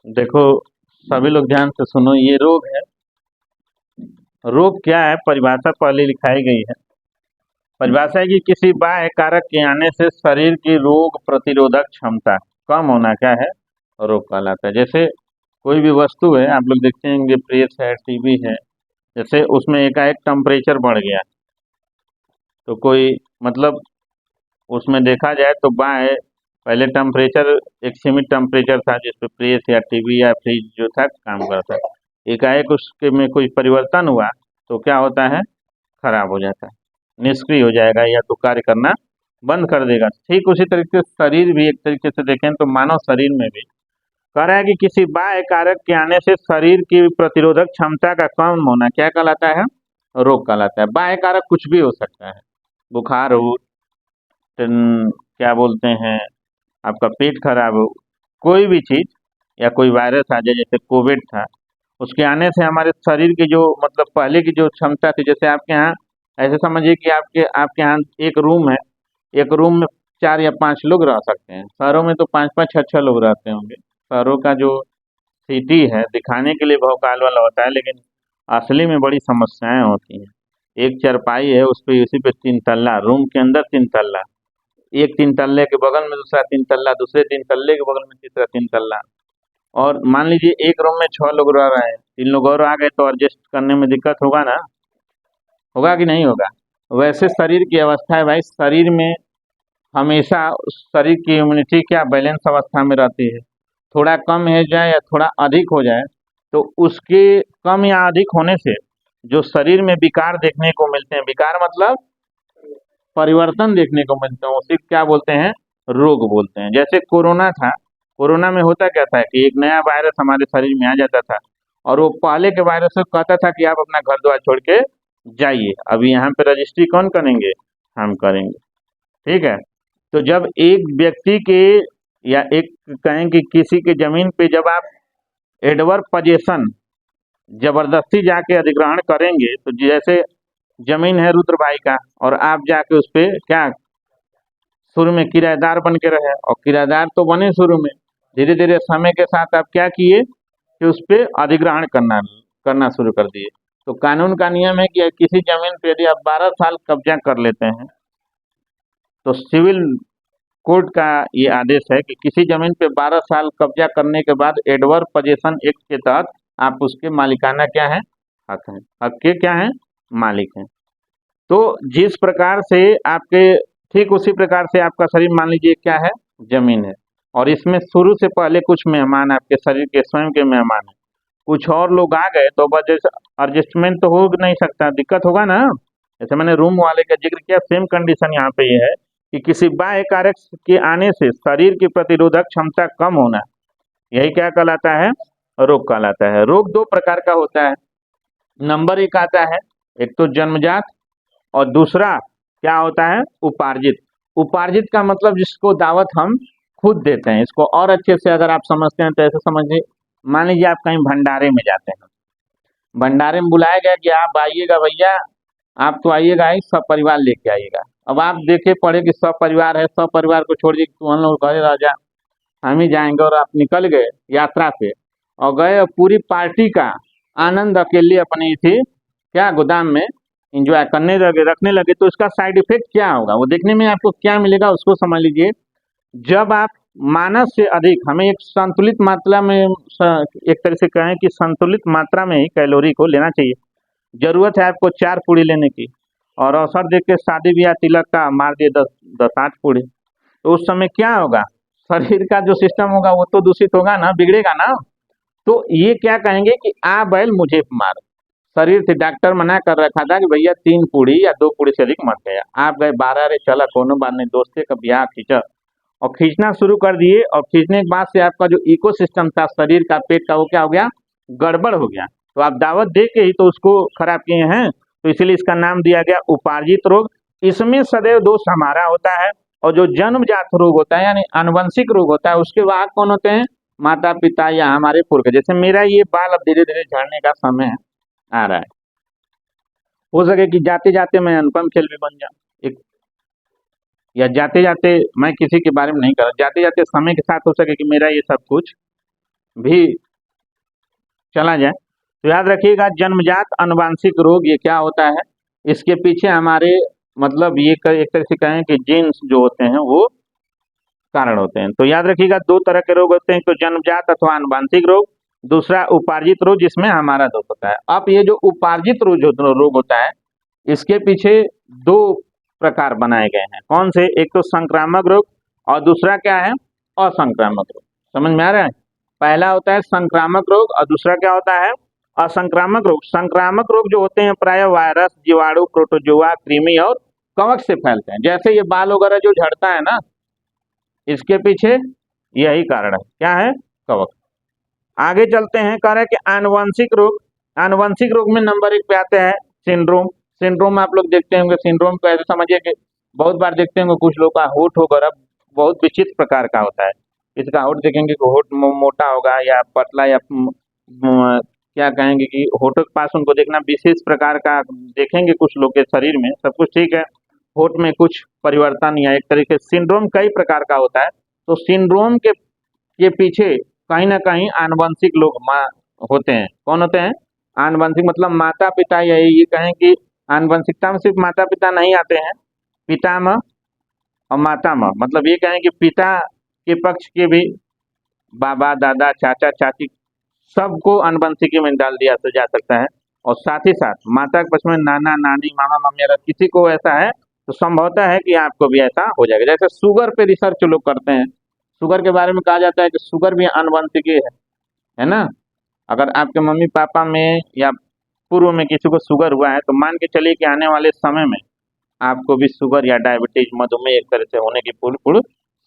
देखो, सभी लोग ध्यान से सुनो। ये रोग है। रोग क्या है, परिभाषा पहले लिखाई गई है। परिभाषा है कि किसी बाह्य कारक के आने से शरीर की रोग प्रतिरोधक क्षमता कम होना क्या है, रोग कहलाता है। जैसे कोई भी वस्तु है, आप लोग देखते होंगे, प्रेस है, टीवी है। जैसे उसमें एकाएक टेम्परेचर बढ़ गया, तो कोई मतलब उसमें देखा जाए तो बाह्य पहले टेम्परेचर एक सीमित टेम्परेचर था जिस पे प्रेस या टीवी या फ्रिज जो था काम करता था। एकाएक उसके में कोई परिवर्तन हुआ तो क्या होता है, खराब हो जाता है, निष्क्रिय हो जाएगा या तो कार्य करना बंद कर देगा। ठीक उसी तरीके से शरीर भी, एक तरीके से देखें तो मानव शरीर में भी कह रहा है कि किसी बाह्य कारक के आने से शरीर की प्रतिरोधक क्षमता का कम होना क्या कहलाता है, रोग कहलाता है। बाह्य कारक कुछ भी हो सकता है, बुखार हो, क्या बोलते हैं, आपका पेट खराब हो, कोई भी चीज, या कोई वायरस आ जाए जैसे कोविड था, उसके आने से हमारे शरीर की जो मतलब पहले की जो क्षमता थी, जैसे आपके यहाँ ऐसे समझिए कि आपके आपके यहाँ एक रूम है, एक रूम में 4 या 5 लोग रह सकते हैं। शहरों में तो 5 5 6 6 लोग रहते होंगे। शहरों का जो सिटी है दिखाने के लिए भौकाल वाला होता है, लेकिन असली में बड़ी समस्याएं होती हैं। एक चारपाई है, उस पे उसी पे 3 तल्ला, रूम के अंदर 3 तल्ला, एक 3 तल्ले के बगल में दूसरा 3 तल्ला, दूसरे 3 तल्ले के बगल में तीसरा 3 तल्ला। और मान लीजिए एक रूम में 6 लोग रह रहे हैं, 3 लोग और आ गए तो एडजस्ट करने में दिक्कत होगा ना, होगा कि नहीं होगा। वैसे शरीर की अवस्था है भाई, शरीर में हमेशा शरीर की इम्यूनिटी क्या बैलेंस अवस्था में रहती है। थोड़ा कम हो जाए या थोड़ा अधिक हो जाए तो उसके कम या अधिक होने से जो शरीर में विकार देखने को मिलते हैं, विकार मतलब परिवर्तन देखने को मिलते हैं, उसे क्या बोलते हैं, रोग बोलते हैं। जैसे कोरोना था, कोरोना में होता क्या था कि एक नया वायरस हमारे शरीर में आ जाता था और वो पहले के वायरस से कहता था कि आप अपना घर द्वार छोड़ के जाइए, अभी यहाँ पे रजिस्ट्री कौन करेंगे, हम करेंगे। ठीक है। तो जब एक व्यक्ति के या एक कहें कि किसी के जमीन पे जब आप एडवर्ब पोजीशन जबरदस्ती जाके अधिग्रहण करेंगे, तो जैसे जमीन है रुद्र भाई का और आप जाके उस पे क्या शुरू में किराएदार बन के रहे, और किराएदार तो बने शुरू में, धीरे धीरे समय के साथ आप क्या किए कि उस पे अधिग्रहण करना करना शुरू कर दिए। तो कानून का नियम है कि किसी जमीन पे यदि आप 12 साल कब्जा कर लेते हैं तो सिविल कोर्ट का ये आदेश है कि किसी जमीन पे 12 साल कब्जा करने के बाद एडवर्ब पोजेशन एक्ट के तहत आप उसके मालिकाना क्या है, हक हैं, हक के क्या हैं, मालिक हैं। तो जिस प्रकार से आपके, ठीक उसी प्रकार से आपका शरीर मान लीजिए क्या है, जमीन है, और इसमें शुरू से पहले कुछ मेहमान आपके शरीर के स्वयं के मेहमान हैं, कुछ और लोग आ गए तो बस एडजस्टमेंट तो हो नहीं सकता, दिक्कत होगा ना। जैसे मैंने रूम वाले का जिक्र किया, सेम कंडीशन यहाँ पे ये है कि किसी बाह्य कारक के आने से शरीर की प्रतिरोधक क्षमता कम होना, यही क्या कहलाता है, रोग कहलाता है। रोग 2 प्रकार का होता है। नंबर एक आता है, एक तो जन्मजात, और दूसरा क्या होता है, उपार्जित। उपार्जित का मतलब जिसको दावत हम खुद देते हैं। इसको और अच्छे से अगर आप समझते हैं तो ऐसे समझिए, मान लीजिए आप कहीं भंडारे में जाते हैं, भंडारे में बुलाया गया कि आप आइएगा भैया, आप तो आइएगा ही, सब परिवार लेके आइएगा। अब आप देखे पड़े कि सब परिवार है, सब परिवार को छोड़ दिए, तू हम लोग घरे रह जा, हम ही जाएंगे, और आप निकल गए यात्रा पे और गए और पूरी पार्टी का आनंद अकेले अपनी थी क्या गोदाम में इंजॉय करने लगे, रखने लगे, तो इसका साइड इफेक्ट क्या होगा, वो देखने में आपको क्या मिलेगा उसको समझ लीजिए। जब आप मानस से अधिक, हमें एक संतुलित मात्रा में एक तरह से कहें कि संतुलित मात्रा में ही कैलोरी को लेना चाहिए। जरूरत है आपको 4 पूड़ी लेने की, और अवसर देख के शादी ब्याह तिलक का मार दिए 10 10 8 पूड़ी, तो उस समय क्या होगा, शरीर का जो सिस्टम होगा वो तो दूषित होगा ना, बिगड़ेगा ना। तो ये क्या कहेंगे कि आ बैल मुझे मार, शरीर से डॉक्टर मना कर रखा था कि भैया 3 पूड़ी या 2 पूड़ी से अधिक मत गया, आप गए 12, अरे चला कोनो बात नहीं, दोस्ते का ब्याह खींचा, और खींचना शुरू कर दिए, और खींचने के बाद से आपका जो इकोसिस्टम था शरीर का, पेट का, वो क्या हो गया, गड़बड़ हो गया। तो आप दावत दे के ही तो उसको खराब किए हैं, तो इसीलिए इसका नाम दिया गया उपार्जित रोग। इसमें सदैव दोष हमारा होता है, और जो जन्मजात रोग होता है यानी आनुवंशिक रोग होता है, उसके वाहक कौन होते हैं, माता पिता या हमारे पूर्वज। जैसे मेरा ये बाल अब धीरे धीरे झड़ने का समय आ रहा है, हो सके कि जाते जाते मैं अनुपम खेल भी बन जाऊं एक, या जाते जाते मैं किसी के बारे में नहीं कर रहा, जाते जाते समय के साथ हो सके कि मेरा ये सब कुछ भी चला जाए तो याद रखिएगा जन्मजात अनुवांशिक रोग ये क्या होता है, इसके पीछे हमारे मतलब ये एक तरह से कहें कि जीन्स जो होते हैं वो कारण होते हैं। तो याद रखिएगा दो तरह के रोग होते हैं, तो जन्मजात अथवा अनुवांशिक रोग, दूसरा उपार्जित रोग जिसमें हमारा दोष होता है। अब ये जो उपार्जित रोग होता है इसके पीछे दो प्रकार बनाए गए हैं। कौन से? एक तो संक्रामक रोग और दूसरा क्या है? असंक्रामक रोग। समझ में आ रहा है? पहला होता है संक्रामक रोग और दूसरा क्या होता है? असंक्रामक रोग। संक्रामक रोग जो होते हैं प्राय वायरस, जीवाणु, प्रोटोजोआ, कृमि और कवक से फैलते हैं। जैसे ये बाल वगैरह जो झड़ता है ना, इसके पीछे यही कारण है। क्या है? कवक। आगे चलते हैं, कह रहे हैं कि आनुवंशिक रोग। आनुवंशिक रोग में नंबर 1 पे आते हैं सिंड्रोम। सिंड्रोम आप लोग देखते होंगे। सिंड्रोम को ऐसे समझिए कि बहुत बार देखते होंगे कुछ लोग का होठ वगैरह बहुत विचित्र प्रकार का होता है। इसका होठ देखेंगे कि होठ मोटा होगा या पतला या क्या कहेंगे कि होठों के पास उनको देखना विशेष प्रकार का देखेंगे कुछ लोग के शरीर में। सब कुछ ठीक है, होठ में कुछ परिवर्तन या एक तरीके से सिंड्रोम कई प्रकार का होता है। तो सिंड्रोम के पीछे कहीं ना कहीं आनुवंशिक लोग होते हैं। कौन होते हैं? आनुवंशिक मतलब माता पिता, यही ये कहें कि आनुवंशिकता में सिर्फ माता पिता नहीं आते हैं, पितामह और मातामह, मतलब ये कहें कि पिता के पक्ष के भी बाबा, दादा, चाचा, चाची सबको आनुवंशिकी में डाल दिया तो जा सकता है। और साथ ही साथ माता के पक्ष में नाना, नानी, मामा, मम्मी, अगर किसी को ऐसा है तो संभवतः है कि आपको भी ऐसा हो जाएगा। जैसे शुगर पे रिसर्च लोग करते हैं, शुगर के बारे में कहा जाता है कि शुगर भी आनुवंशिकी है ना। अगर आपके मम्मी पापा में या पूर्व में किसी को शुगर हुआ है तो मान के चलिए कि आने वाले समय में आपको भी शुगर या डायबिटीज, मधुमेह एक तरह से होने की पूरी पूरी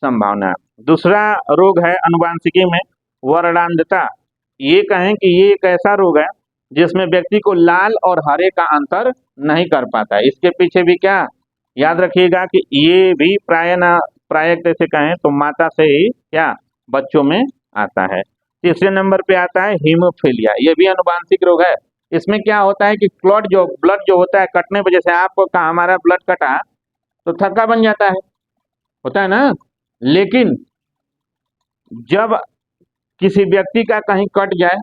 संभावना है। दूसरा रोग है अनुवांशिकी में वर्णांधता। ये कहें कि ये एक ऐसा रोग है जिसमें व्यक्ति को लाल और हरे का अंतर नहीं कर पाता है। इसके पीछे भी क्या याद रखिएगा कि ये भी प्राय कैसे कहें तो माता से ही क्या बच्चों में आता है। तीसरे नंबर पे आता है हीमोफीलिया। ये भी अनुवांशिक रोग है। इसमें क्या होता है कि ब्लड जो होता है कटने पर, जैसे आपको कहा हमारा ब्लड कटा तो थक्का बन जाता है, होता है ना। लेकिन जब किसी व्यक्ति का कहीं कट जाए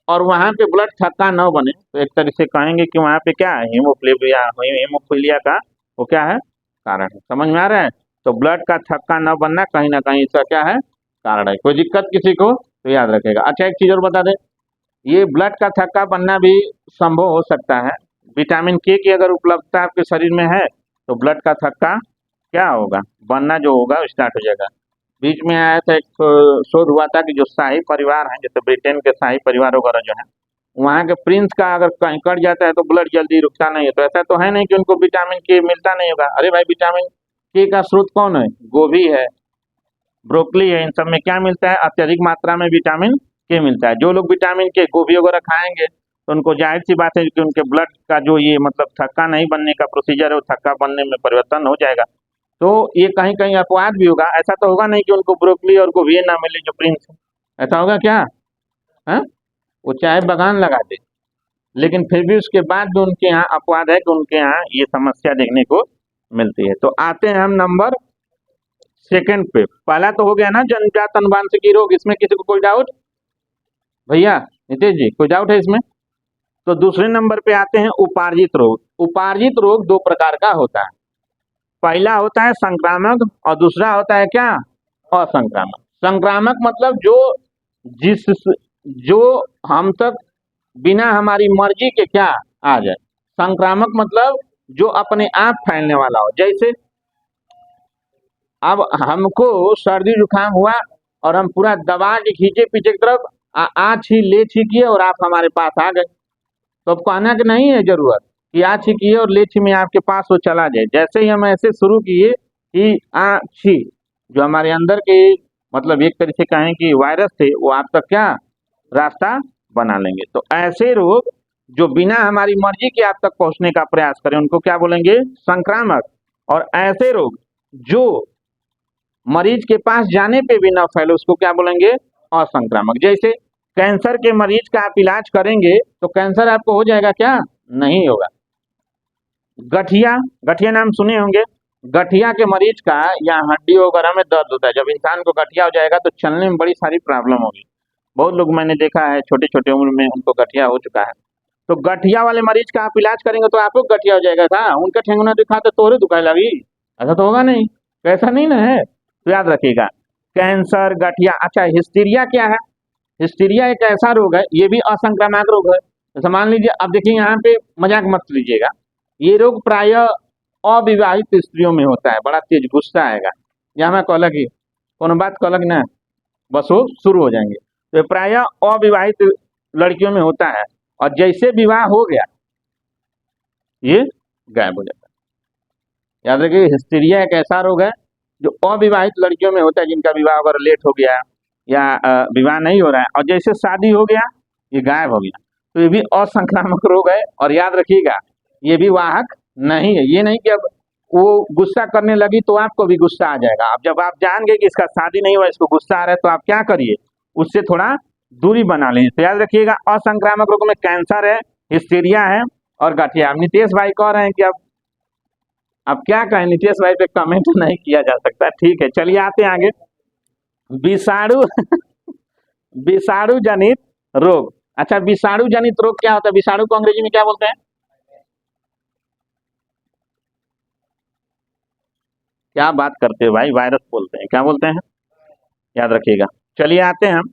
और वहां पे ब्लड थक्का न बने तो एक तरह से कहेंगे कि वहां पे क्या है? हीमोफीलिया का वो क्या है? कारण है। समझ में आ रहा है? तो ब्लड का थक्का न बनना कहीं ना कहीं इसका क्या है? कारण है। कोई दिक्कत किसी को तो याद रखेगा। अच्छा, एक चीज और बता दें, ये ब्लड का थक्का बनना भी संभव हो सकता है। विटामिन के की अगर उपलब्धता आपके शरीर में है तो ब्लड का थक्का क्या होगा? बनना जो होगा स्टार्ट हो जाएगा। बीच में आया था एक शोध हुआ था कि जो शाही परिवार है, जैसे ब्रिटेन के शाही परिवार वगैरह जो है, वहाँ के प्रिंस का अगर कहीं कट जाता है तो ब्लड जल्दी रुकता नहीं है। तो ऐसा तो है नहीं कि उनको विटामिन के मिलता नहीं होगा। अरे भाई, विटामिन के का स्रोत कौन है? गोभी है, ब्रोकली है, इन सब में क्या मिलता है? अत्यधिक मात्रा में विटामिन के मिलता है। जो लोग विटामिन के गोभी वगैरह खाएंगे तो उनको जाहिर सी बात है कि उनके ब्लड का जो ये मतलब थक्का नहीं बनने का प्रोसीजर है वो थक्का बनने में परिवर्तन हो जाएगा। तो ये कहीं कहीं अपवाद भी होगा। ऐसा तो होगा नहीं कि उनको ब्रोकली और गोभी ना मिले जो प्रिंस है। ऐसा होगा क्या? है? वो चाहे बगान लगा दे, लेकिन फिर भी उसके बाद भी उनके यहाँ अपवाद है कि उनके यहाँ ये समस्या देखने को मिलती है। तो आते हैं हम नंबर 2 पे। पहला तो हो गया ना जन्मजात अनुवांशिकी रोग। इसमें किसी को कोई डाउट? भैया नीतीश जी, कोई डाउट है इसमें? तो दूसरे नंबर पे आते हैं उपार्जित रोग। उपार्जित रोग दो प्रकार का होता है। पहला होता है संक्रामक और दूसरा होता है क्या? असंक्रामक। संक्रामक मतलब जो हम तक बिना हमारी मर्जी के क्या आ जाए। संक्रामक मतलब जो अपने आप फैलने वाला हो। जैसे अब हमको सर्दी जुकाम हुआ और हम पूरा दबा के खींचे पीछे की तरफ आ ले छींकिए और आप हमारे पास आ गए, तो अब कहना कि नहीं है जरूरत कि आ छींकिए और ले छी में आपके पास वो चला जाए। जैसे ही हम ऐसे शुरू किए कि आ छी, जो हमारे अंदर के मतलब एक तरीके से कहें कि वायरस थे वो आप तक क्या रास्ता बना लेंगे। तो ऐसे रोग जो बिना हमारी मर्जी के आप तक पहुंचने का प्रयास करें उनको क्या बोलेंगे? संक्रामक। और ऐसे रोग जो मरीज के पास जाने पे भी ना फैले उसको क्या बोलेंगे? असंक्रामक। जैसे कैंसर के मरीज का आप इलाज करेंगे तो कैंसर आपको हो जाएगा क्या? नहीं होगा। गठिया, गठिया नाम सुने होंगे। गठिया के मरीज का या हड्डी वगैरह में दर्द होता है। जब इंसान को गठिया हो जाएगा तो चलने में बड़ी सारी प्रॉब्लम होगी। बहुत लोग मैंने देखा है छोटे छोटे उम्र में उनको गठिया हो चुका है। तो गठिया वाले मरीज का आप इलाज करेंगे तो आपको गठिया हो जाएगा था, उनका ठेंगुना दिखा तो तोरे दुखाए लगी, ऐसा तो होगा नहीं। तो ऐसा नहीं ना है, तो याद रखिएगा कैंसर गठिया। अच्छा हिस्टीरिया क्या है? हिस्टीरिया एक ऐसा रोग है, ये भी असंक्रामक रोग है। जैसे मान लीजिए, अब देखिए यहाँ पे मजाक मत लीजिएगा, ये रोग प्रायः अविवाहित स्त्रियों में होता है। बड़ा तेज गुस्सा आएगा, यहाँ मैं कहलक ही कोनो बात कहलक ना, बस वो शुरू हो जाएंगे। तो ये प्रायः अविवाहित लड़कियों में होता है, और जैसे विवाह हो गया ये गायब हो जाता है। याद रखिए हिस्टीरिया एक ऐसा रोग है जो अविवाहित लड़कियों में होता है, जिनका विवाह अगर लेट हो गया या विवाह नहीं हो रहा है, और जैसे शादी हो गया ये गायब हो गया। तो ये भी असंक्रामक रोग है, और याद रखिएगा ये भी वाहक नहीं है। ये नहीं कि अब वो गुस्सा करने लगी तो आपको भी गुस्सा आ जाएगा। अब जब आप जान गए कि इसका शादी नहीं हुआ, इसको गुस्सा आ रहा है, तो आप क्या करिए, उससे थोड़ा दूरी बना लें। तो याद रखिएगा असंक्रामक रोग में कैंसर है, हिस्टीरिया है और गठिया। अब नितेश भाई कह रहे हैं कि अब क्या कहें, नितेश भाई पे कमेंट नहीं किया जा सकता। ठीक है, चलिए आते हैं आगे। विषाणु विषाणु जनित रोग। अच्छा विषाणु जनित रोग क्या होता है? विषाणु को अंग्रेजी में क्या बोलते हैं? क्या बात करते हो भाई, वायरस बोलते हैं, क्या बोलते हैं? याद रखिएगा। चलिए आते हैं हम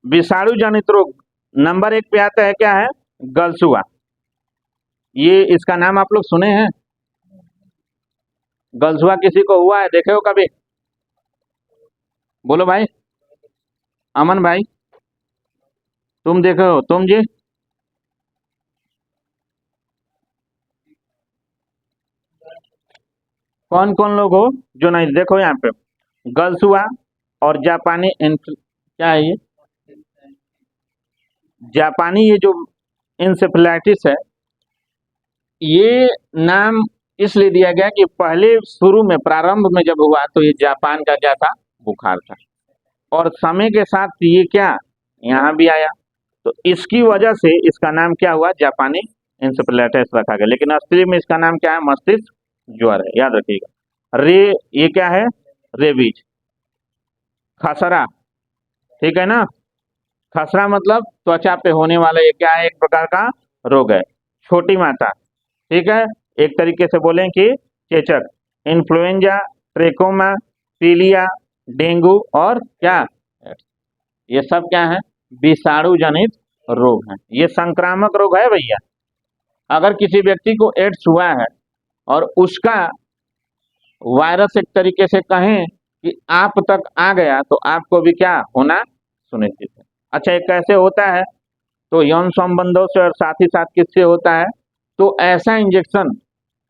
विषाणु जनित रोग। नंबर 1 पे आता है, क्या है? गलसुआ। ये इसका नाम आप लोग सुने हैं? गलसुआ किसी को हुआ है, देखे हो कभी? बोलो भाई, अमन भाई तुम देखे हो? तुम जी? कौन कौन लोग हो जो नहीं? देखो यहाँ पे गलसुआ और जापानी क्या है ये? जापानी ये जो इंसेफेलाइटिस है, ये नाम इसलिए दिया गया कि पहले शुरू में प्रारंभ में जब हुआ तो ये जापान का क्या था? बुखार था। और समय के साथ ये क्या यहाँ भी आया, तो इसकी वजह से इसका नाम क्या हुआ? जापानी इंसेफेलाइटिस रखा गया। लेकिन असली में इसका नाम क्या है? मस्तिष्क ज्वर है, याद रखिएगा। ये क्या है? रेबीज। खसरा, ठीक है ना? खसरा मतलब त्वचा पे होने वाला ये क्या है? एक प्रकार का रोग है। छोटी माता, ठीक है, एक तरीके से बोलें कि चेचक। इन्फ्लुएंजा, ट्रेकोमा, पीलिया, डेंगू और क्या, ये सब क्या है? विषाणु जनित रोग है। ये संक्रामक रोग है भैया। अगर किसी व्यक्ति को एड्स हुआ है और उसका वायरस एक तरीके से कहें कि आप तक आ गया, तो आपको भी क्या होना सुनिश्चित है। अच्छा ये कैसे होता है? तो यौन संबंधों से और साथ ही साथ किससे होता है? तो ऐसा इंजेक्शन,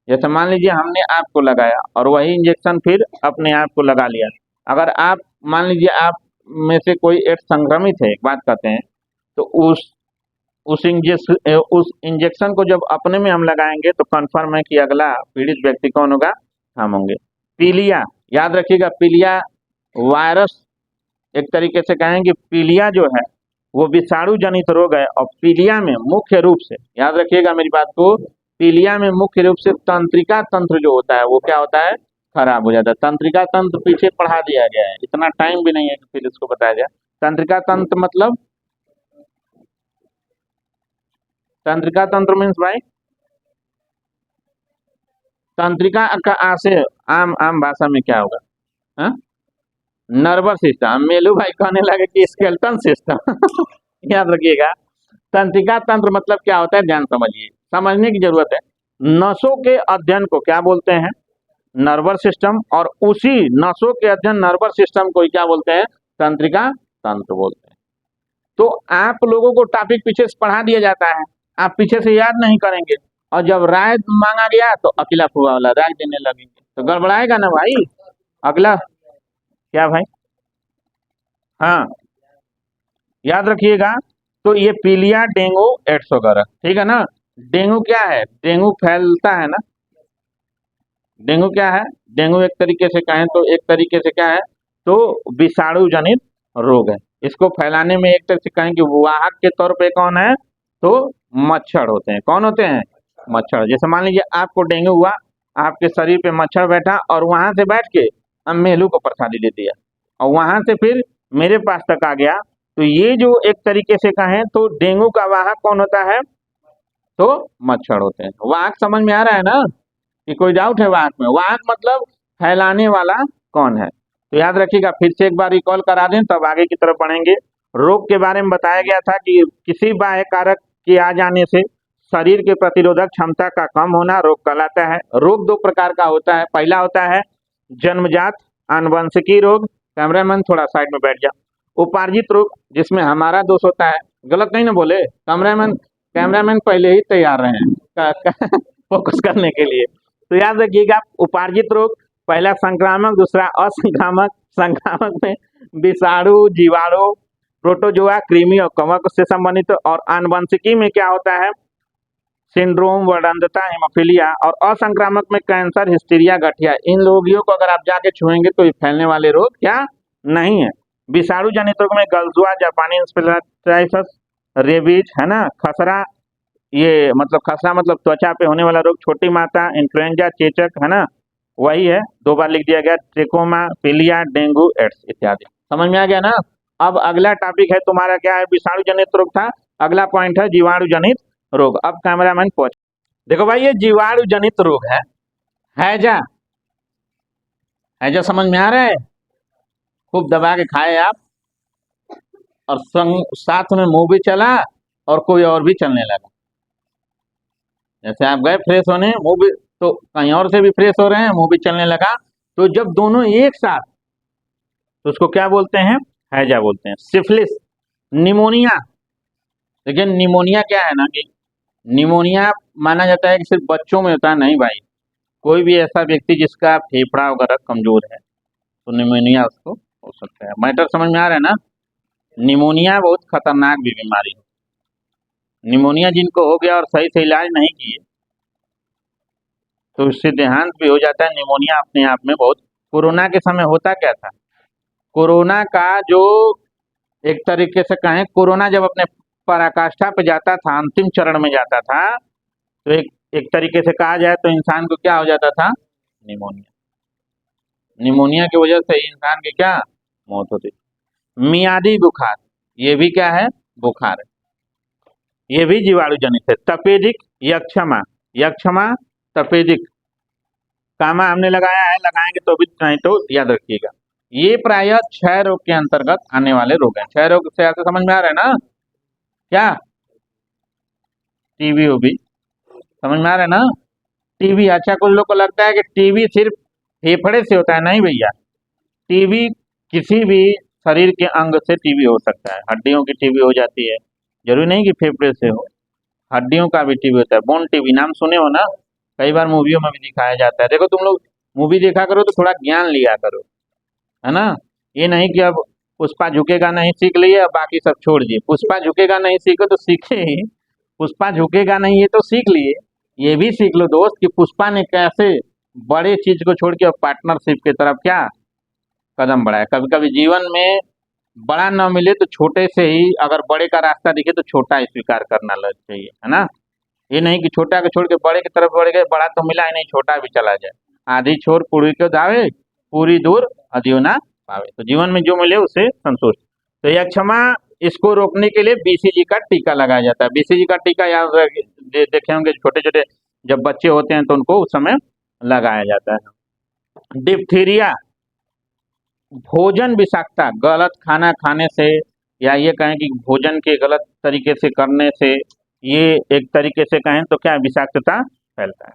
जैसे मान लीजिए हमने आपको लगाया और वही इंजेक्शन फिर अपने आप को लगा लिया। अगर आप मान लीजिए आप में से कोई एड्स संक्रमित है, एक बात कहते हैं, तो उस इंजेक्शन को जब अपने में हम लगाएंगे तो कंफर्म है कि अगला पीड़ित व्यक्ति कौन होगा? हम होंगे। पीलिया, याद रखिएगा पीलिया वायरस, एक तरीके से कहेंगे पीलिया जो है वो विषाणु जनित रोग है। और पीलिया में मुख्य रूप से, याद रखिएगा मेरी बात को, पीलिया में मुख्य रूप से तंत्रिका तंत्र जो होता है वो क्या होता है? खराब हो जाता है। तंत्रिका तंत्र पीछे पढ़ा दिया गया है, इतना टाइम भी नहीं है कि फिर इसको बताया जाए। तंत्रिका तंत्र मतलब, तंत्रिका तंत्र मीन्स भाई, तंत्रिका का आशय आम आम भाषा में क्या होगा? हाँ, नर्वस सिस्टम। मेलू भाई कहने लगे कि स्केलेटन सिस्टम याद रखिएगा। तंत्रिका तंत्र मतलब क्या होता है, ध्यान समझिए, समझने की जरूरत है। नसों के अध्ययन को क्या बोलते हैं? Nervous system. और उसी नसों के अध्ययन नर्वस सिस्टम को ही क्या बोलते हैं? तंत्रिका तंत्र बोलते हैं। तो आप लोगों को टॉपिक पीछे से पढ़ा दिया जाता है, आप पीछे से याद नहीं करेंगे, और जब राय मांगा गया तो अकेला फुआ वाला राय देने लगेंगे, तो गड़बड़ाएगा ना भाई। अगला क्या भाई? हाँ, याद रखिएगा। तो ये पीलिया, डेंगू, एड्स वगैरह, ठीक है ना? डेंगू क्या है? डेंगू फैलता है ना? डेंगू क्या है? डेंगू एक तरीके से कहें तो एक तरीके से क्या है? तो विषाणु जनित रोग है। इसको फैलाने में एक तरह से कहें कि वाहक के तौर पे कौन है? तो मच्छर होते हैं। कौन होते हैं? मच्छर। जैसे मान लीजिए आपको डेंगू हुआ, आपके शरीर पे मच्छर बैठा और वहां से बैठ के हम मेलू को प्रसादी दे दिया, और वहां से फिर मेरे पास तक आ गया, तो ये जो एक तरीके से कहें तो डेंगू का वाहक कौन होता है? तो मच्छर होते हैं। वाहक समझ में आ रहा है ना कि कोई डाउट है वाहक में? वाहक मतलब फैलाने वाला कौन है। तो याद रखिएगा, फिर से एक बार रिकॉल करा दें तब आगे की तरफ बढ़ेंगे। रोग के बारे में बताया गया था कि किसी बाह्य कारक के आ जाने से शरीर के प्रतिरोधक क्षमता का कम होना रोग कहलाता है। रोग दो प्रकार का होता है। पहला होता है जन्मजात आनुवंशिकी रोग, कैमरामैन थोड़ा साइड में बैठ जा। उपार्जित रोग, जिसमें हमारा दोष होता है। गलत नहीं ना बोले? कैमरामैन कैमरामैन पहले ही तैयार रहे हैं फोकस करने के लिए। तो याद रखिएगा, उपार्जित रोग पहला संक्रामक, दूसरा असंक्रामक। संक्रामक में विषाणु, जीवाणु, प्रोटोजोआ, कृमि और कवक से संबंधित। और आनुवंशिकी में क्या होता है? सिंड्रोम, वर्णंधता, हेमोफीलिया। और असंक्रामक में कैंसर, हिस्टीरिया, गठिया। इन रोगियों को अगर आप जाके छुएंगे तो ये फैलने वाले रोग क्या नहीं है। विषाणु जनित रोग में गलजुआ, जापानी इंसेफेलाइटिस, रेबीज, है ना, खसरा, ये मतलब खसरा मतलब त्वचा पे होने वाला रोग, छोटी माता, इन्फ्लुएंजा, चेचक, है ना, वही है, 2 बार लिख दिया गया, ट्रिकोमा, पीलिया, डेंगू, एड्स इत्यादि। समझ में आ गया ना? अब अगला टॉपिक है तुम्हारा क्या है? विषाणु जनित रोग था। अगला पॉइंट है जीवाणु जनित रोग। अब कैमरामैन पहुंच। देखो भाई, ये जीवाणु जनित रोग है। हैजा, हैजा समझ में आ रहा है? खूब दबा के खाए आप, और साथ में मुंह भी चला और कोई और भी चलने लगा। जैसे आप गए फ्रेश होने, मुंह भी तो कहीं और से भी फ्रेश हो रहे हैं, मुंह भी चलने लगा। तो जब दोनों एक साथ, तो उसको क्या बोलते हैं? हैजा बोलते हैं। Syphilis, pneumonia. लेकिन निमोनिया क्या है ना कि निमोनिया माना जाता है कि सिर्फ बच्चों में होता है। नहीं भाई, कोई भी ऐसा व्यक्ति जिसका फेफड़ा वगैरह कमजोर है तो निमोनिया उसको हो सकता है। मैटर समझ में आ रहा है ना? निमोनिया बहुत खतरनाक भी बीमारी है। निमोनिया जिनको हो गया और सही से इलाज नहीं किए तो उससे देहांत भी हो जाता है। निमोनिया अपने आप में बहुत। कोरोना के समय होता क्या था? कोरोना का जो एक तरीके से कहें, कोरोना जब अपने पराकाष्ठा पे जाता था, अंतिम चरण में जाता था, तो एक तरीके से कहा जाए तो इंसान को क्या हो जाता था? निमोनिया। निमोनिया की वजह से ही इंसान की क्या मौत होती थी। मियादी बुखार, ये भी क्या है? बुखार है। ये भी जीवाणु जनित है। तपेदिक यक्षमा, यक्षमा, तपेदिक, कामा हमने लगाया है, लगाएंगे तो भी नहीं तो याद रखिएगा। ये प्रायः क्षय रोग के अंतर्गत आने वाले रोग हैं। क्षय रोग से आपको समझ में आ रहा है ना? क्या? टीबी भी समझ में आ रहा है ना? टीबी, अच्छा कुछ लोग को लगता है कि टीबी सिर्फ फेफड़े से होता है। नहीं भैया, टीबी किसी भी शरीर के अंग से टीबी हो सकता है। हड्डियों की टीबी हो जाती है, जरूरी नहीं कि फेफड़े से हो। हड्डियों का भी टीबी होता है। बोन टीबी नाम सुने हो ना? कई बार मूवियों में भी दिखाया जाता है। देखो, तुम लोग मूवी देखा करो तो थोड़ा ज्ञान लिया करो, है ना? ये नहीं कि अब पुष्पा झुकेगा नहीं सीख लिए, अब बाकी सब छोड़ दिए। पुष्पा झुकेगा नहीं सीखो तो सीखे ही, पुष्पा झुकेगा नहीं ये तो सीख लिए। ये भी सीख लो दोस्त कि पुष्पा ने कैसे बड़े चीज को छोड़ के अब पार्टनरशिप की तरफ क्या कदम बढ़ाया। कभी कभी जीवन में बड़ा न मिले तो छोटे से ही, अगर बड़े का रास्ता दिखे तो छोटा ही स्वीकार करना लग चाहिए, है ना? ये नहीं कि छोटा को छोड़ के बड़े की तरफ बढ़ गए, बड़ा तो मिला ही नहीं, छोटा भी चला जाए। आधी छोर पूरी को दावे, पूरी दूर अधियो ना पावे। तो जीवन में जो मिले उससे संतुष्ट। तो यह क्षमा, इसको रोकने के लिए बीसीजी का टीका लगाया जाता है। बीसीजी का टीका याद देखे होंगे, छोटे छोटे जब बच्चे होते हैं तो उनको उस समय लगाया जाता है। डिप्थीरिया, भोजन विषाक्तता, गलत खाना खाने से, या ये कहें कि भोजन के गलत तरीके से करने से, ये एक तरीके से कहें तो क्या विषाक्तता फैलता है।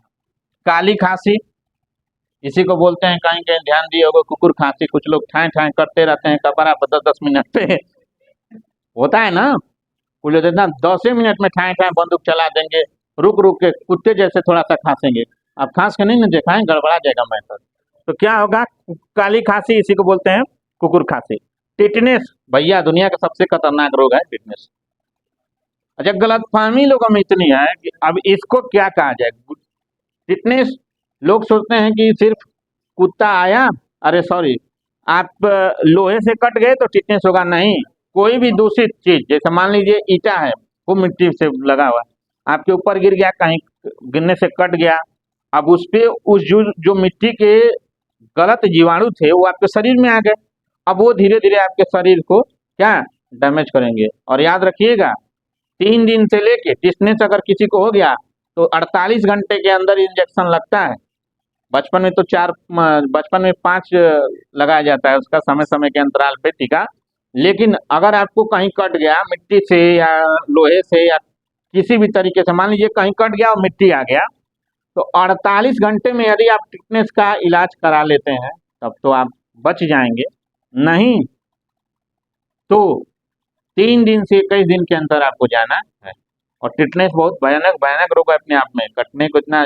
काली खांसी, इसी को बोलते हैं, कहीं कहीं ध्यान दिए होगा, कुकुर खांसी। कुछ लोग ठाए ठाए करते रहते हैं कपड़ा पर 10-10 मिनट पे होता है ना? कुछ लोग इतना 10 मिनट में ठाए ठाए बंदूक चला देंगे, रुक रुक के कुत्ते जैसे थोड़ा सा खांसेंगे। अब खांस के नहीं ना देखा है, गड़बड़ा जाएगा मैटर। तो क्या होगा? काली खांसी, इसी को बोलते हैं कुकुर खांसी। टिटनेस, भैया दुनिया का सबसे खतरनाक रोग है टिटनेस। अच्छा, गलतफहमी लोगों में इतनी है कि अब इसको क्या कहा जाए। टिटनेस, लोग सोचते हैं कि सिर्फ कुत्ता आया, अरे सॉरी, आप लोहे से कट गए तो टिटनेस होगा। नहीं, कोई भी दूषित चीज, जैसे मान लीजिए ईटा है, वो मिट्टी से लगा हुआ है, आपके ऊपर गिर गया, कहीं गिरने से कट गया, अब उस पे उस जो मिट्टी के गलत जीवाणु थे वो आपके शरीर में आ गए, अब वो धीरे धीरे आपके शरीर को क्या डैमेज करेंगे। और याद रखिएगा 3 दिन से लेके टिटनेस अगर किसी को हो गया तो 48 घंटे के अंदर इंजेक्शन लगता है। बचपन में तो बचपन में 5 लगाया जाता है उसका समय समय के अंतराल पे टीका। लेकिन अगर आपको कहीं कट गया मिट्टी से या लोहे से या किसी भी तरीके से, मान लीजिए कहीं कट गया और मिट्टी आ गया, तो 48 घंटे में यदि आप टिटनेस का इलाज करा लेते हैं तब तो आप बच जाएंगे। नहीं तो 3 दिन से 21 दिन के अंदर आपको जाना है। और टिटनेस बहुत भयानक भयानक रोग है अपने आप में, कटने को इतना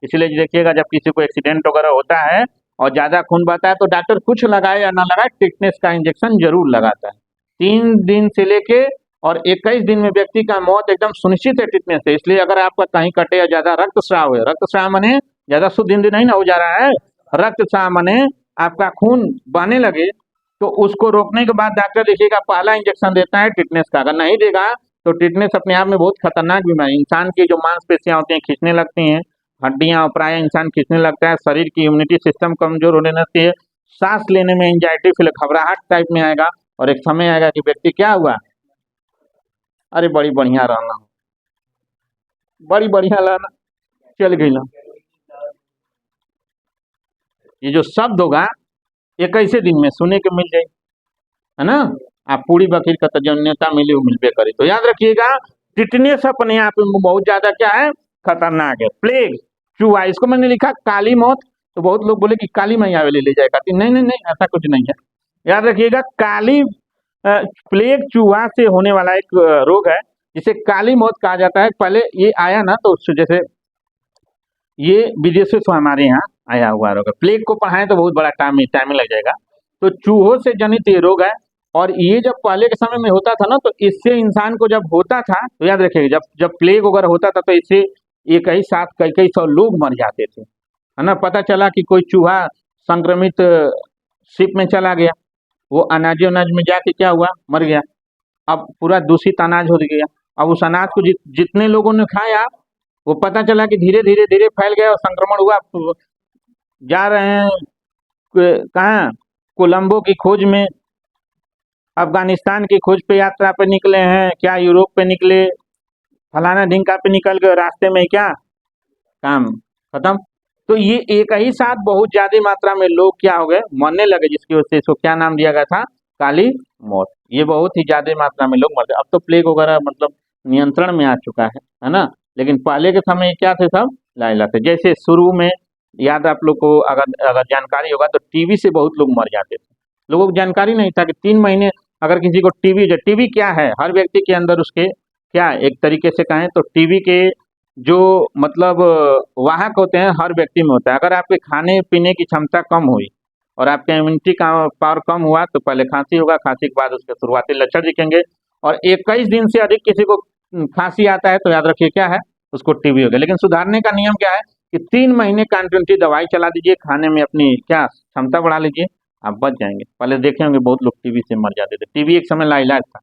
इसीलिए देखिएगा जब किसी को एक्सीडेंट वगैरह होता है और ज्यादा खून बहता है तो डॉक्टर कुछ लगाए या ना लगाए टिटनेस का इंजेक्शन जरूर लगाता है। 3 दिन से लेके और 21 दिन में व्यक्ति का मौत एकदम सुनिश्चित है टिटनेस से। इसलिए अगर आपका कहीं कटे या ज्यादा रक्तस्राव है, रक्तस्राव माने ज्यादा शुद्ध हिंदी नहीं ना हो जा रहा है, रक्तस्राव माने आपका खून बहने लगे, तो उसको रोकने के बाद डॉक्टर देखिएगा पहला इंजेक्शन देता है टिटनेस का। अगर नहीं देगा तो टिटनेस अपने आप में बहुत खतरनाक बीमारी, इंसान की जो मांसपेशियां होती हैं खींचने लगती हैं, हड्डियां प्राय इंसान खींचने लगता है, शरीर की इम्यूनिटी सिस्टम कमजोर होने लगती है, सांस लेने में एंजाइटी फील घबराहट टाइप में आएगा। और एक समय आएगा कि व्यक्ति क्या हुआ, अरे बड़ी बढ़िया रहना, बड़ी बढ़िया रहना, चल गई ना। ये जो शब्द होगा 21 दिन में सुने के मिल जाए, है ना। आप पूरी बकरीर का तजन्यता मिली मिलबे करे। तो याद रखिएगा टिटनेस अपने आप में बहुत ज्यादा क्या है, खतरनाक है। प्लेग चूहा, इसको मैंने लिखा काली मौत, तो बहुत लोग बोले कि काली मैया वाली ले जाएगा, नहीं नहीं नहीं, ऐसा कुछ नहीं है। याद रखिएगा काली प्लेग चूहा से होने वाला एक रोग है जिसे काली मौत कहा जाता है। पहले ये आया ना तो जैसे ये विदेशों से हमारे यहाँ आया हुआ रोग है। प्लेग को पढ़ाएं तो बहुत बड़ा टाइम लग जाएगा। तो चूहों से जनित ये रोग है। और ये जब पहले के समय में होता था ना तो इससे इंसान को जब होता था तो याद रखिएगा जब जब प्लेग वगैरह होता था तो इससे एक ही साथ कई कई सौ लोग मर जाते थे, है ना। पता चला कि कोई चूहा संक्रमित शिप में चला गया, वो अनाज में जाके क्या हुआ, मर गया। अब पूरा दूषित अनाज हो गया। अब उस अनाज को जितने लोगों ने खाया वो पता चला कि धीरे धीरे धीरे फैल गया और संक्रमण हुआ। जा रहे हैं कहाँ, कोलंबो की खोज में, अफगानिस्तान की खोज पे यात्रा पे निकले हैं, क्या यूरोप पे निकले, फलाना ढिंका पे निकल गए, रास्ते में क्या काम खत्म। तो ये एक ही साथ बहुत ज्यादा मात्रा में लोग क्या हो गए, मरने लगे, जिसकी वजह से इसको क्या नाम दिया गया था, काली मौत। ये बहुत ही ज्यादा मात्रा में लोग मर गए। अब तो प्लेग वगैरह मतलब नियंत्रण में आ चुका है ना। लेकिन पहले के समय क्या थे, सब लाइला थे। जैसे शुरू में याद आप लोग को अगर अगर जानकारी होगा तो टीबी से बहुत लोग मर जाते थे। लोगों को जानकारी नहीं था कि 3 महीने अगर किसी को टीबी क्या है, हर व्यक्ति के अंदर उसके क्या एक तरीके से कहें तो टीबी के जो मतलब वाहक होते हैं हर व्यक्ति में होता है। अगर आपके खाने पीने की क्षमता कम हुई और आपका इम्यूनिटी का पावर कम हुआ तो पहले खांसी होगा, खांसी के बाद उसके शुरुआती लक्षण दिखेंगे। और 21 दिन से अधिक किसी को खांसी आता है तो याद रखिए क्या है, उसको टीबी हो गया। लेकिन सुधारने का नियम क्या है कि 3 महीने कंटिन्यूटी दवाई चला दीजिए, खाने में अपनी क्या क्षमता बढ़ा लीजिए, आप बच जाएंगे। पहले देखे होंगे बहुत लोग टीबी से मर जाते थे। टीबी एक समय लाइलाज था,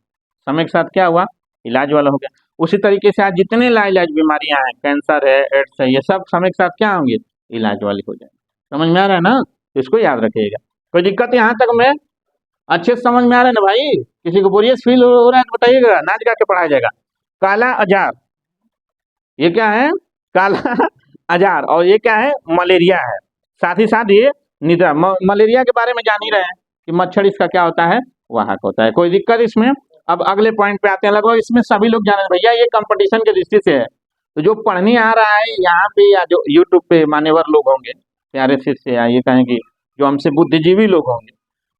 समय के साथ क्या हुआ, इलाज वाला हो गया। उसी तरीके से आज जितने लाइलाज बीमारियां हैं, कैंसर है, एड्स है, ये सब समय के साथ क्या होंगे, इलाज वाली हो जाएंगे। समझ में आ रहा है ना, तो इसको याद रखिएगा। कोई दिक्कत यहाँ तक में अच्छे से समझ में आ रहा है ना भाई। किसी को बोरियस फील हो रहा है तो बताइएगा, नाच गा के पढ़ाया जाएगा। काला अजार, ये क्या है, काला अजार, और ये क्या है, मलेरिया है। साथ ही साथ ये निद्रा, मलेरिया के बारे में जान ही रहे हैं कि मच्छर इसका क्या होता है, वाहक होता है। कोई दिक्कत इसमें। अब अगले पॉइंट पे आते हैं, लगभग इसमें सभी लोग जान रहे हैं भैया ये कंपटीशन के दृष्टि से है। तो जो पढ़ने आ रहा है यहाँ पे या जो यूट्यूब पे मान्यवर लोग होंगे, प्यारे शिष्य या ये कहें कि जो हमसे बुद्धिजीवी लोग होंगे,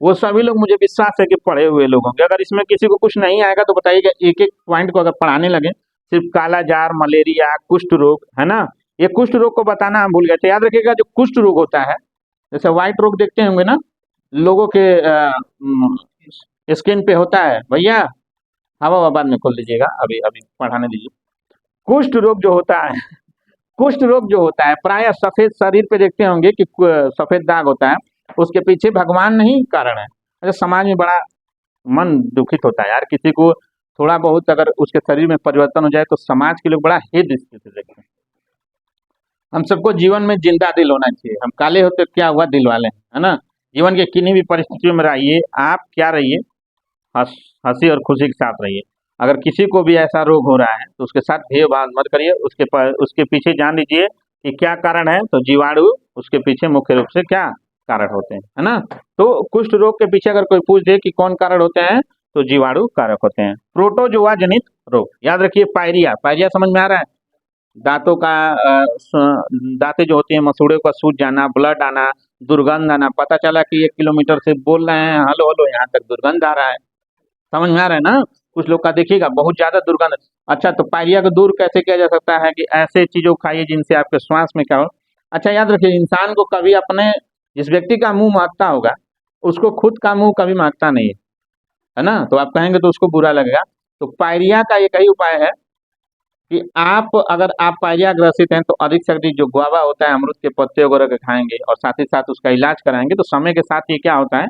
वो सभी लोग मुझे विश्वास है कि पढ़े हुए लोग होंगे। अगर इसमें किसी को कुछ नहीं आएगा तो बताइएगा, एक एक पॉइंट को अगर पढ़ाने लगे, सिर्फ काला जार, मलेरिया, कुष्ठ रोग, है ना। ये कुष्ठ रोग को बताना हम भूल गए थे। याद रखिएगा जो कुष्ठ रोग होता है, जैसे व्हाइट रोग देखते होंगे ना लोगों के स्किन पे होता है, भैया हवा बाद में खोल दीजिएगा, अभी अभी पढ़ाने दीजिए। कुष्ठ रोग जो होता है, कुष्ठ रोग जो होता है प्राय सफेद शरीर पे देखते होंगे कि सफेद दाग होता है, उसके पीछे भगवान नहीं कारण है। अच्छा, समाज में बड़ा मन दुखित होता है यार, किसी को थोड़ा बहुत अगर उसके शरीर में परिवर्तन हो जाए तो समाज के लोग बड़ा हेय दृष्टि से देखते हैं। हम सबको जीवन में जिंदा दिल होना चाहिए। हम काले होते क्या हुआ, दिल वाले, है ना। जीवन के किन्हीं भी परिस्थितियों में रहिए, आप क्या रहिए, हंसी और खुशी के साथ रहिए। अगर किसी को भी ऐसा रोग हो रहा है तो उसके साथ भेदभाव मत करिए, उसके पीछे जान लीजिए कि क्या कारण है, तो जीवाणु उसके पीछे मुख्य रूप से क्या कारण होते हैं, है ना। तो कुष्ठ रोग के पीछे अगर कोई पूछ दे कि कौन कारण होते हैं, तो जीवाणु कारक होते हैं। प्रोटोजोआ जनित रोग, याद रखिए पायरिया, पायरिया समझ में आ रहा है, दांतों का दांतें जो होती हैं, मसूड़े का सूज जाना, ब्लड आना, दुर्गंध आना, पता चला कि 1 किलोमीटर से बोल रहे हैं हेलो हेलो, यहाँ तक दुर्गंध आ रहा है, समझ में आ रहा है ना। कुछ लोग का देखिएगा बहुत ज्यादा दुर्गंध। अच्छा, तो पायरिया को दूर कैसे किया जा सकता है कि ऐसे चीजों को खाइए जिनसे आपके श्वास में क्या हो। अच्छा, याद रखिए इंसान को कभी अपने, जिस व्यक्ति का मुंह महकता होगा उसको खुद का मुंह कभी महकता नहीं है ना, तो आप कहेंगे तो उसको बुरा लगेगा। तो पायरिया का एक ही उपाय है कि अगर आप पायरिया ग्रसित हैं तो अधिक से अधिक जो गुआवा होता है, अमरूद के पत्ते वगैरह के खाएंगे और साथ ही साथ उसका इलाज कराएंगे, तो समय के साथ ये क्या होता है,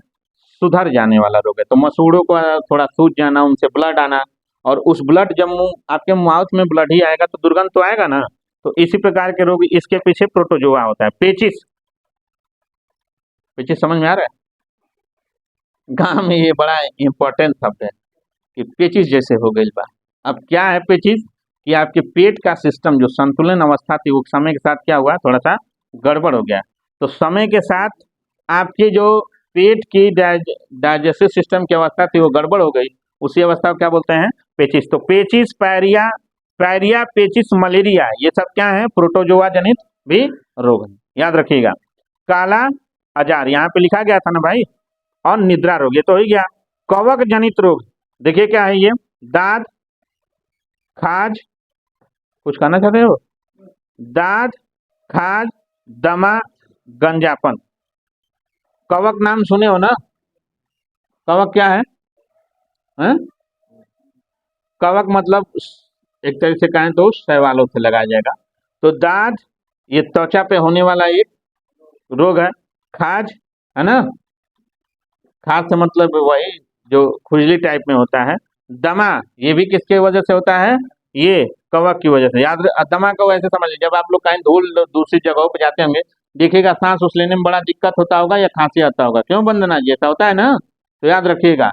सुधर जाने वाला रोग है। तो मसूड़ों को थोड़ा सूज जाना, उनसे ब्लड आना, और उस ब्लड जब मुंह आपके माउथ में ब्लड ही आएगा तो दुर्गंध तो आएगा ना। तो इसी प्रकार के रोग, इसके पीछे प्रोटोजोआ होता है। पेचिस, पेचिस समझ में आ रहा है, गांव में ये बड़ा इंपॉर्टेंट शब्द है कि पेचिस जैसे हो गई बा। अब क्या है पेचिस, कि आपके पेट का सिस्टम जो संतुलन अवस्था थी वो समय के साथ क्या हुआ, थोड़ा सा गड़बड़ हो गया। तो समय के साथ आपके जो पेट की डाइजेस्टिव सिस्टम की अवस्था थी वो गड़बड़ हो गई, उसी अवस्था को क्या बोलते हैं, पेचिस। तो पेचिस, पायरिया, पायरिया, पेचिस, मलेरिया, ये सब क्या है, प्रोटोजोआ जनित भी रोग है, याद रखिएगा। काला अजार यहाँ पे लिखा गया था ना भाई, और निद्रा रोग ये तो हो गया। कवक जनित रोग, देखिए क्या है ये, दाद, खाज, कुछ कहना चाहते हो, दाद, खाज, दमा, गंजापन। कवक नाम सुने हो ना, कवक क्या है, हैं? कवक मतलब एक तरह से कहें तो शैवालों से लगाया जाएगा। तो दाद, ये त्वचा पे होने वाला एक रोग है। खाज, है ना, खाज से मतलब वही जो खुजली टाइप में होता है। दमा, ये भी किसके वजह से होता है, ये कवक की वजह से। दमा को ऐसे समझ लीजिए, जब आप लोग कहीं धूल दूसरी जगहों पर जाते होंगे, देखिएगा सांस उस लेने में बड़ा दिक्कत होता होगा या खांसी आता होगा, क्यों वंदना जी, ऐसा होता है ना। तो याद रखिएगा,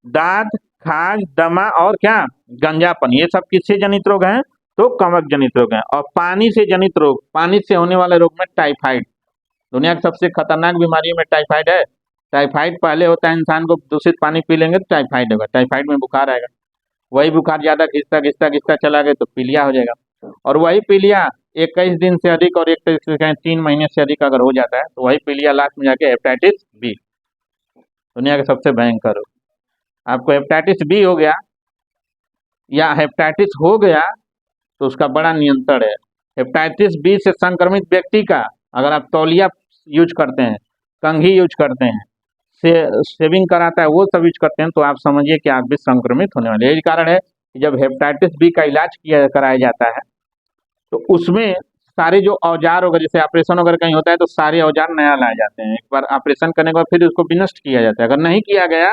दाद, खाज, दमा और क्या, गंजापन, ये सब किससे जनित रोग हैं, तो कवक जनित रोग हैं। और पानी से जनित रोग, पानी से होने वाले रोग में टाइफाइड, दुनिया की सबसे खतरनाक बीमारी में टाइफाइड है। टाइफाइड पहले होता है, इंसान को दूषित पानी पी लेंगे तो टाइफाइड होगा, टाइफाइड में बुखार आएगा, वही बुखार ज्यादा घिसता घिसता घिसता चला गया तो पीलिया हो जाएगा, और वही पीलिया 21 दिन से अधिक और एक तरीके से 3 महीने से अधिक अगर हो जाता है तो वही पीलिया लास्ट में जाके हेपेटाइटिस बी, दुनिया का सबसे भयंकर रोग। आपको हेपेटाइटिस बी हो गया या हेपेटाइटिस हो गया तो उसका बड़ा नियंत्रण है। हेपेटाइटिस बी से संक्रमित व्यक्ति का, अगर आप तौलिया यूज करते हैं, कंघी यूज करते हैं, शेविंग कराता है, वो सब यूज करते हैं, तो आप समझिए कि आप भी संक्रमित होने वाले। यही कारण है कि जब हेपेटाइटिस बी का इलाज कराया जाता है तो उसमें सारे जो औजार वगैरह, जैसे ऑपरेशन वगैरह कहीं होता है तो सारे औजार नया लाए जाते हैं, एक बार ऑपरेशन करने के बाद फिर उसको विनष्ट किया जाता है। अगर नहीं किया गया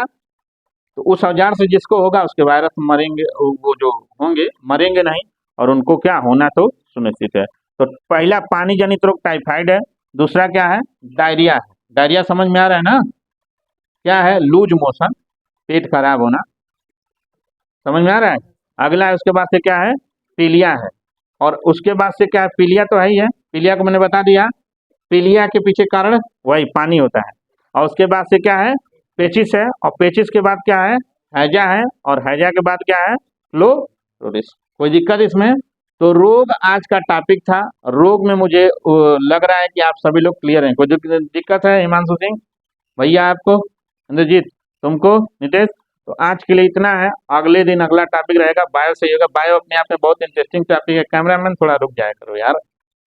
तो उस औजार से जिसको होगा उसके वायरस मरेंगे, वो जो होंगे मरेंगे नहीं, और उनको क्या होना तो सुनिश्चित है। तो पहला पानी जनित रोग टाइफाइड है, दूसरा क्या है, डायरिया है। डायरिया समझ में आ रहा है ना, क्या है, लूज मोशन, पेट खराब होना, समझ में आ रहा है। अगला है, उसके बाद से क्या है, पीलिया है, और उसके बाद से क्या है, पीलिया तो है ही है, पीलिया को मैंने बता दिया, पीलिया के पीछे कारण वही पानी होता है। और उसके बाद से क्या है, पेचिस है, और पेचिस के बाद क्या है, हैजा है, और हैजा के बाद क्या है, फ्लोरोसिस। कोई दिक्कत इसमें। तो रोग आज का टॉपिक था। रोग में मुझे लग रहा है कि आप सभी लोग क्लियर हैं। कोई दिक्कत है हिमांशु सिंह भैया, आपको, इंद्रजीत, तुमको, नितेश? तो आज के लिए इतना है, अगले दिन अगला टॉपिक रहेगा बायो से योगा। बायो अपने आप में बहुत इंटरेस्टिंग टॉपिक है। कैमरामैन थोड़ा रुक जाया करो यार,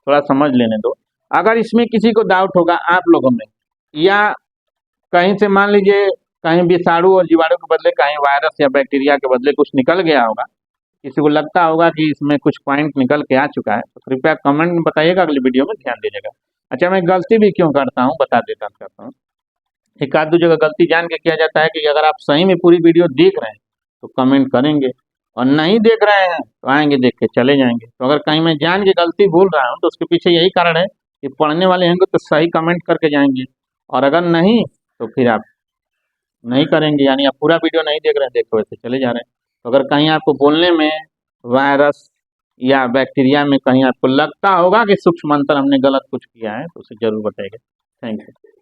थोड़ा समझ लेने दो। अगर इसमें किसी को डाउट होगा आप लोगों में, या कहीं से मान लीजिए कहीं विषाणु और जीवाणु के बदले कहीं वायरस या बैक्टीरिया के बदले कुछ निकल गया होगा, किसी को लगता होगा कि इसमें कुछ पॉइंट निकल के आ चुका है, तो कृपया कमेंट में बताइएगा, अगली वीडियो में ध्यान दीजिएगा। अच्छा, मैं गलती भी क्यों करता हूँ बता देता हूँ। एक आध दो जगह गलती जान के किया जाता है कि अगर आप सही में पूरी वीडियो देख रहे हैं तो कमेंट करेंगे, और नहीं देख रहे हैं तो आएंगे देख के चले जाएंगे। तो अगर कहीं मैं जान के गलती बोल रहा हूँ तो उसके पीछे यही कारण है कि पढ़ने वाले होंगे तो सही कमेंट करके जाएंगे, और अगर नहीं तो फिर आप नहीं करेंगे, यानी आप पूरा वीडियो नहीं देख रहे हैं, देखो वैसे चले जा रहे हैं। तो अगर कहीं आपको बोलने में वायरस या बैक्टीरिया में कहीं आपको लगता होगा कि सूक्ष्म अंतर हमने गलत कुछ किया है तो उसे जरूर बताइएगा। Thank you.